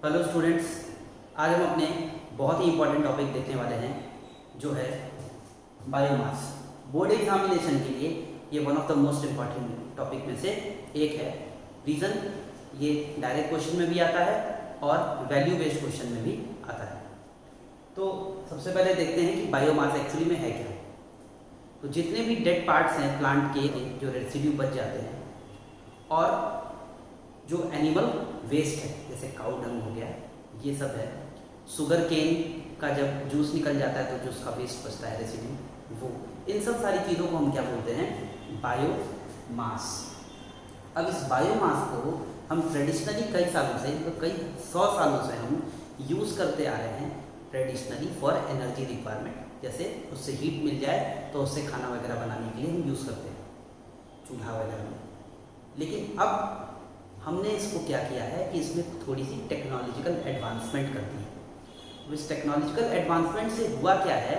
Hello students, आज हम अपने बहुत ही इंपॉर्टेंट टॉपिक देखने वाले हैं जो है बायोमास। बोर्ड एग्जामिनेशन के लिए ये one of the most important topic में से एक है। रीज़न ये डायरेक्ट क्वेश्चन में भी आता है और वैल्यू बेस्ड क्वेश्चन में भी आता है। तो सबसे पहले देखते हैं कि बायोमास एक्चुअली में है क्या। तो जितने भी डेड पार्ट्स हैं प्लांट के जो रेसिड्यू बच जाते हैं और जो एनिमल वेस्ट है जैसे काऊ डंग हो गया, ये सब है। शुगर केन का जब जूस निकल जाता है तो जो उसका वेस्ट बचता है रेसिड्यू, वो इन सब सारी चीज़ों को हम क्या बोलते हैं, बायोमास। अब इस बायोमास को हम ट्रेडिशनली कई सालों से, तो कई 100 सालों से हम यूज़ करते आ रहे हैं ट्रेडिशनली फॉर एनर्जी रिक्वायरमेंट। जैसे उससे हीट मिल जाए तो उससे खाना वगैरह बनाने के लिए हम यूज़ करते हैं चूल्हा वगैरह में। लेकिन अब हमने इसको क्या किया है कि इसमें थोड़ी सी टेक्नोलॉजिकल एडवांसमेंट कर दी है। इस टेक्नोलॉजिकल एडवांसमेंट से हुआ क्या है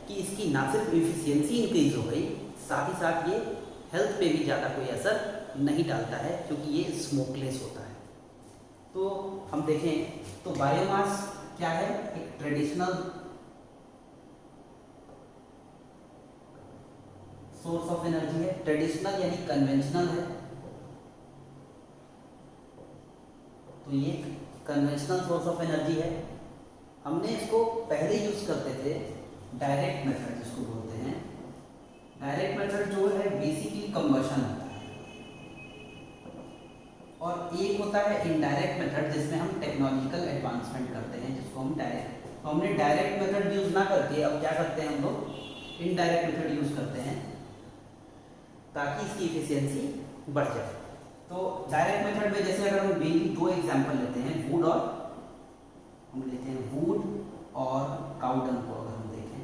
कि इसकी ना सिर्फ एफिशिएंसी इंक्रीज हो गई, साथ ही साथ ये हेल्थ पे भी ज़्यादा कोई असर नहीं डालता है क्योंकि ये स्मोकलेस होता है। तो हम देखें तो बायोमास क्या है, एक ट्रेडिशनल सोर्स ऑफ एनर्जी है। ट्रेडिशनल यानी कन्वेंशनल है, तो ये कन्वेंशनल सोर्स ऑफ एनर्जी है। हमने इसको पहले यूज करते थे डायरेक्ट मेथड जिसको बोलते हैं। डायरेक्ट मेथड जो है बेसिकली कंबशन होता है, और एक होता है इनडायरेक्ट मेथड जिसमें हम टेक्नोलॉजिकल एडवांसमेंट करते हैं, जिसको हम डायरेक्ट। तो हमने डायरेक्ट मेथड यूज ना करके अब क्या करते हैं, हम लोग इनडायरेक्ट मेथड यूज करते हैं ताकि इसकी इफिशियंसी बढ़ जाए। तो डायरेक्ट मेथड में जैसे अगर हम मेनली दो एग्जांपल लेते हैं, वुड और हम लेते हैं वुड और काऊ डंग को अगर हम देखें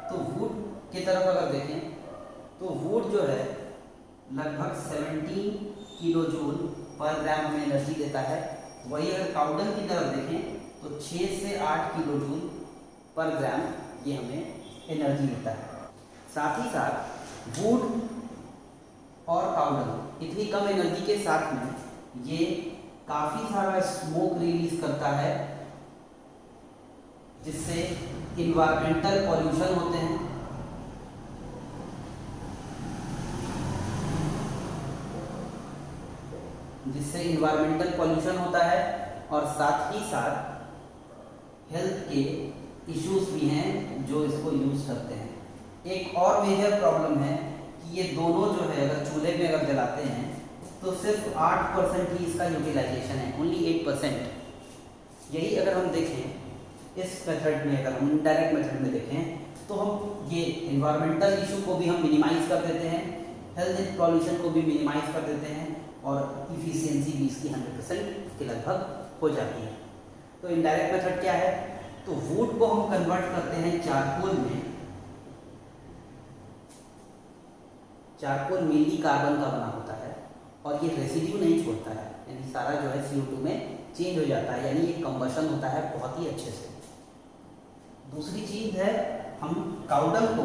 तो वुड की तरफ अगर देखें तो वुड जो है लगभग 17 किलो जूल पर ग्राम हमें एनर्जी देता है। वही अगर काऊ डंग की तरफ देखें तो 6 से 8 किलो जूल पर ग्राम ये हमें एनर्जी देता है। साथ ही साथ वुड और काऊ डंग इतनी कम एनर्जी के साथ में ये काफ़ी सारा स्मोक रिलीज करता है, जिससे इन्वायरमेंटल पॉल्यूशन होते हैं। होता है और साथ ही साथ हेल्थ के इश्यूज भी हैं जो इसको यूज करते हैं। एक और मेजर प्रॉब्लम है कि ये दोनों जो है अगर चूल्हे में अगर जलाते हैं तो सिर्फ 8% ही इसका यूटिलाइजेशन है, ओनली 8%। यही अगर हम देखें इस मेथड में, अगर हम इनडायरेक्ट मेथड में देखें तो हम ये इन्वायरमेंटल इशू को भी हम मिनिमाइज कर देते हैं, हेल्थ पॉल्यूशन को भी मिनिमाइज कर देते हैं और इफिशियंसी भी इसकी 100% के लगभग हो जाती है। तो इनडायरेक्ट मेथड क्या है, तो वुड को हम कन्वर्ट करते हैं चारकोल में। चारकोल मेनली कार्बन का बना होता है और ये रेसिड्यू नहीं छोड़ता है, यानी सारा जो है CO2 में चेंज हो जाता है, यानी ये कंबशन होता है बहुत ही अच्छे से। दूसरी चीज है, हम काऊ डंग को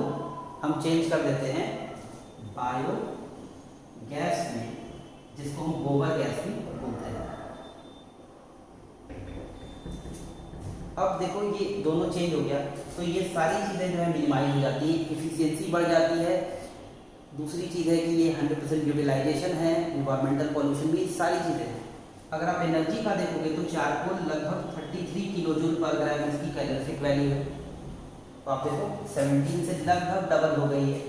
हम चेंज कर देते हैं बायो गैस में, जिसको हम गोबर गैस भी बोलते हैं। अब देखो ये दोनों चेंज हो गया तो ये सारी चीज़ें जो है मिनिमाइज हो जाती है, इफिशियंसी बढ़ जाती है। दूसरी चीज़ है कि ये 100% यूटिलाइजेशन है, इन्वायरमेंटल पॉल्यूशन भी, सारी चीज़ें हैं। अगर आप एनर्जी का देखोगे तो चारकोल लगभग 33 किलो जूल पर ग्राम इसकी कैलोरीफिक वैल्यू है। तो आप देखो 17 से लगभग डबल हो गई है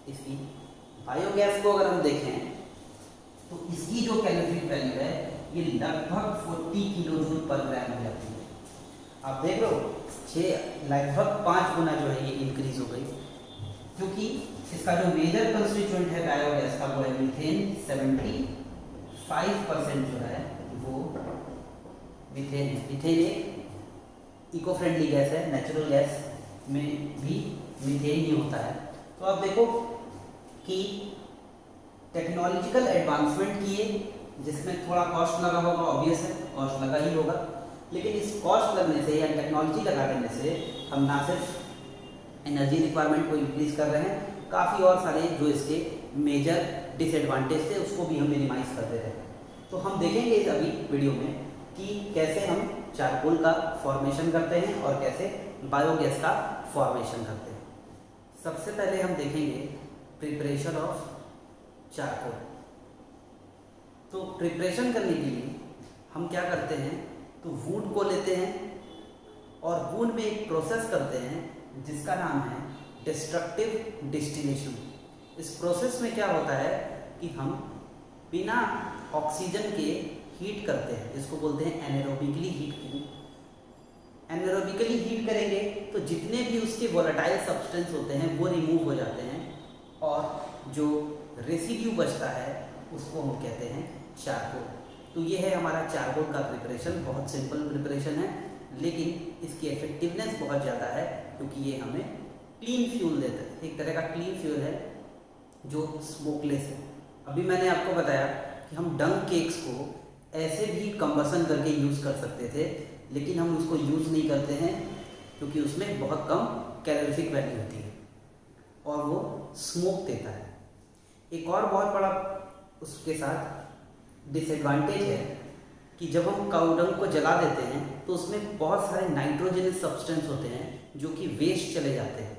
इसकी। बायोगैस को अगर हम देखें तो इसकी जो कैलोरीफिक वैल्यू है ये लगभग 40 किलो जूल पर ग्राम हो जाती है। आप देख लो लगभग 5 गुना जो है ये इंक्रीज हो गई, क्योंकि इसका जो मेजर कंस्टिट्यूएंट है बायोगैस का वो है मीथेन। 75% जो है वो मीथेन है। मीथेन एक इको फ्रेंडली गैस है, नेचुरल गैस में भी मीथेन ही होता है। तो आप देखो कि टेक्नोलॉजिकल एडवांसमेंट किए जिसमें थोड़ा कॉस्ट लगा होगा, ऑब्वियस है कॉस्ट लगा ही होगा, लेकिन इस कॉस्ट लगने से या टेक्नोलॉजी लगा देने से हम ना सिर्फ एनर्जी रिक्वायरमेंट को इंक्रीज कर रहे हैं, काफ़ी और सारे जो इसके मेजर डिसएडवांटेज थे उसको भी हम मिनिमाइज कर दे रहे हैं। तो हम देखेंगे इस अभी वीडियो में कि कैसे हम चारकोल का फॉर्मेशन करते हैं और कैसे बायोगैस का फॉर्मेशन करते हैं। सबसे पहले हम देखेंगे प्रिपरेशन ऑफ चारकोल। तो प्रिपरेशन करने के लिए हम क्या करते हैं, तो वुड को लेते हैं और वुड में एक प्रोसेस करते हैं जिसका नाम है डिस्ट्रक्टिव डिस्टिलेशन। इस प्रोसेस में क्या होता है कि हम बिना ऑक्सीजन के हीट करते हैं, जिसको बोलते हैं एनारोबिकली हीट। एनारोबिकली हीट करेंगे तो जितने भी उसके वोलेटाइल सब्सटेंस होते हैं वो रिमूव हो जाते हैं और जो रेसिड्यू बचता है उसको हम कहते हैं चारकोल। तो ये है हमारा चारकोल का प्रिपरेशन। बहुत सिंपल प्रिपरेशन है, लेकिन इसकी इफेक्टिवनेस बहुत ज़्यादा है क्योंकि ये हमें क्लीन फ्यूल देता है। एक तरह का क्लीन फ्यूल है जो स्मोकलेस है। अभी मैंने आपको बताया कि हम डंग केक्स को ऐसे भी कंबसन करके यूज़ कर सकते थे, लेकिन हम उसको यूज़ नहीं करते हैं क्योंकि उसमें बहुत कम कैलोरीफिक वैल्यू होती है और वो स्मोक देता है। एक और बहुत बड़ा उसके साथ डिसएडवांटेज है कि जब हम काऊ डंग को जला देते हैं तो उसमें बहुत सारे नाइट्रोजनस सब्सटेंस होते हैं जो कि वेस्ट चले जाते हैं।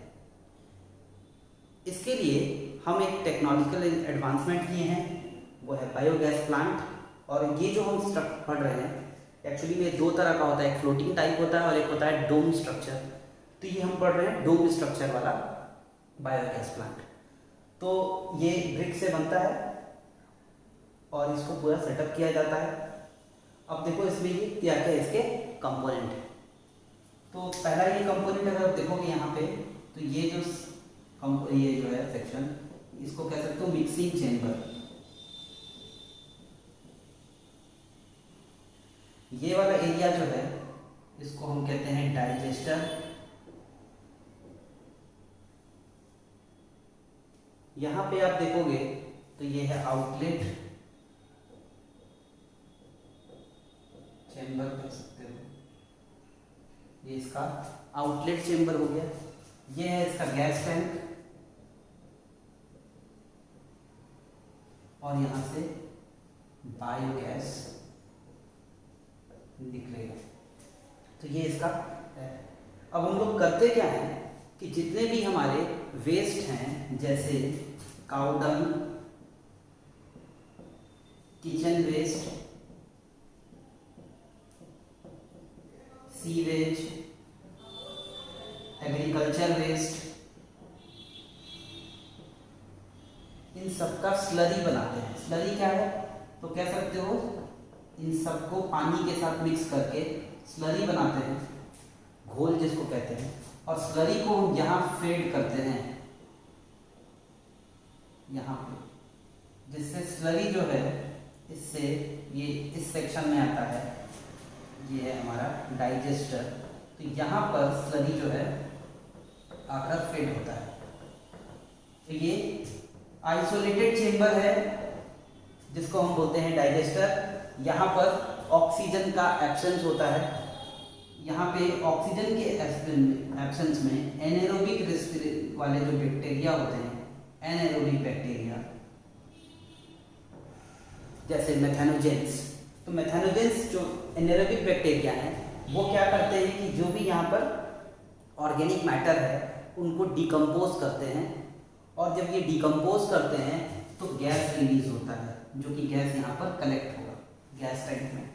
इसके लिए हम एक टेक्नोलॉजिकल एडवांसमेंट किए हैं, वो है बायोगैस प्लांट। और ये जो हम स्ट्रक्चर पढ़ रहे हैं एक्चुअली में दो तरह का होता है, एक फ्लोटिंग टाइप होता है और एक होता है डोम स्ट्रक्चर। तो ये हम पढ़ रहे हैं डोम स्ट्रक्चर वाला बायोगैस प्लांट। तो ये ब्रिक से बनता है और इसको पूरा सेटअप किया जाता है। अब देखो इसमें ये क्या क्या इसके कंपोनेंट है। तो पहला ये कंपोनेंट अगर आप देखोगे यहाँ पे, तो ये जो है सेक्शन, इसको कह सकते हो मिक्सिंग चेंबर। ये वाला एरिया जो है इसको हम कहते हैं डाइजेस्टर। यहां पे आप देखोगे तो ये है आउटलेट चेंबर कह सकते हो, ये इसका आउटलेट चेंबर हो गया। ये है इसका गैस टैंक और यहां से बायोगैस निकलेगा। तो ये इसका है। अब हम लोग करते क्या है कि जितने भी हमारे वेस्ट हैं, जैसे cow dung, kitchen waste, sewage, agriculture waste, इन सबका स्लरी बनाते हैं। स्लरी क्या है तो कह सकते हो इन सबको पानी के साथ मिक्स करके स्लरी बनाते हैं, घोल जिसको कहते हैं। और स्लरी को हम यहाँ फेड करते हैं यहाँ पे, जिससे स्लरी जो है इससे ये इस सेक्शन में आता है। ये है हमारा डाइजेस्टर। तो यहाँ पर स्लरी जो है आकर फेड होता है। तो ये आइसोलेटेड चेंबर है जिसको हम बोलते हैं डाइजेस्टर। यहाँ पर ऑक्सीजन का एब्सेंस होता है। यहाँ पे ऑक्सीजन के एब्सेंस में एनारोबिक वाले जो बैक्टीरिया होते हैं, एनारोबिक बैक्टीरिया जैसे मेथेनोजेंस। तो मेथेनोजेंस जो एनारोबिक बैक्टीरिया हैं वो क्या करते हैं कि जो भी यहाँ पर ऑर्गेनिक मैटर है उनको डिकम्पोज करते हैं, और जब ये डिकम्पोज करते हैं तो गैस रिलीज होता है, जो कि गैस यहाँ पर कलेक्ट होगा गैस टैंक में।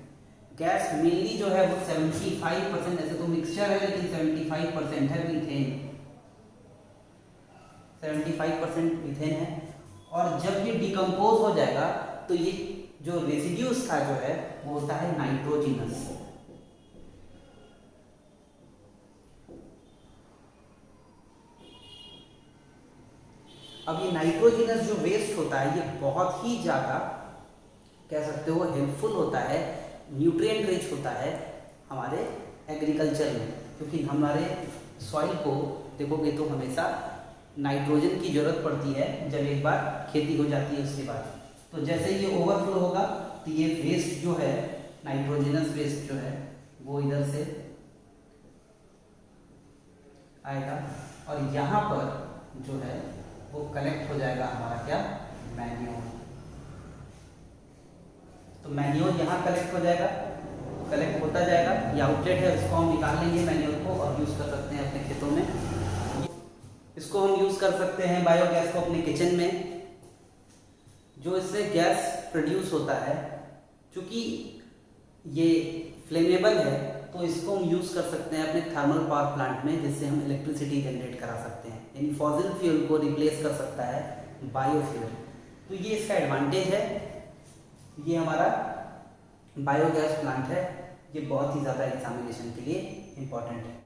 गैस मेनली जो है वो 75%, ऐसे तो मिक्सचर है लेकिन 75% है मीथेन, 75% मीथेन है। और जब ये डिकम्पोज हो जाएगा तो ये जो रेसिड्यूज का जो है वो होता है नाइट्रोजिनस। अब ये नाइट्रोजिनस जो वेस्ट होता है ये बहुत ही ज़्यादा कह सकते हो हेल्पफुल होता है, न्यूट्रिएंट रिच होता है हमारे एग्रीकल्चर में, क्योंकि हमारे सॉइल को देखोगे तो हमेशा नाइट्रोजन की ज़रूरत पड़ती है जब एक बार खेती हो जाती है उसके बाद। तो जैसे ये ओवरफ्लो होगा तो ये वेस्ट जो है, नाइट्रोजनस वेस्ट जो है वो इधर से आएगा और यहाँ पर जो है वो कलेक्ट हो जाएगा हमारा क्या, मैन्योर। तो मैन्योर यहाँ कलेक्ट हो जाएगा। कलेक्ट होता जाएगा। ये आउटलेट है, इसको हम निकाल लेंगे मैन्योर को और यूज़ कर सकते हैं अपने खेतों में। इसको हम यूज़ कर सकते हैं बायोगैस को अपने किचन में। जो इससे गैस प्रोड्यूस होता है, चूँकि ये फ्लेमेबल है, तो इसको हम यूज़ कर सकते हैं अपने थर्मल पावर प्लांट में, जिससे हम इलेक्ट्रिसिटी जनरेट करा सकते हैं। यानी फॉसिल फ्यूल को रिप्लेस कर सकता है बायोफ्यूल। तो ये इसका एडवांटेज है। ये हमारा बायोगैस प्लांट है, ये बहुत ही ज़्यादा एग्जामिनेशन के लिए इम्पॉर्टेंट है।